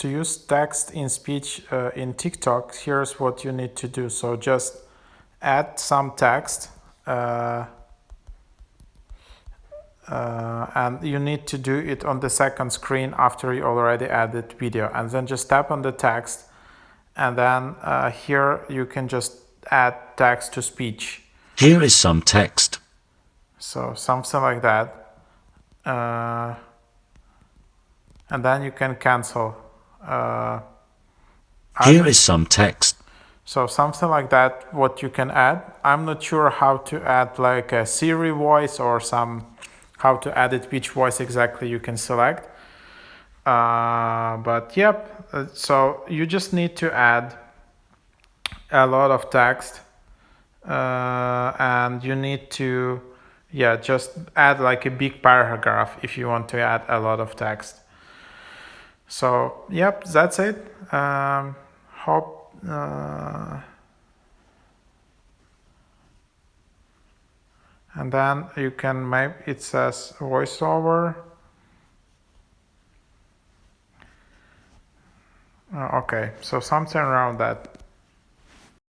to use text in speech in TikTok, here's what you need to do. So just add some text, and you need to do it on the second screen after you already added video, and then just tap on the text, and then here you can just add text to speech. Here is some text. So something like that. And then you can cancel. Here is some text. So something like that, what you can add. I'm not sure how to add like a Siri voice or how to edit which voice exactly you can select. But yep, so you just need to add a lot of text, and you need to just add like a big paragraph if you want to add a lot of text. So yep, that's it. Hope and then you can maybe it says voiceover. Okay, so something around that.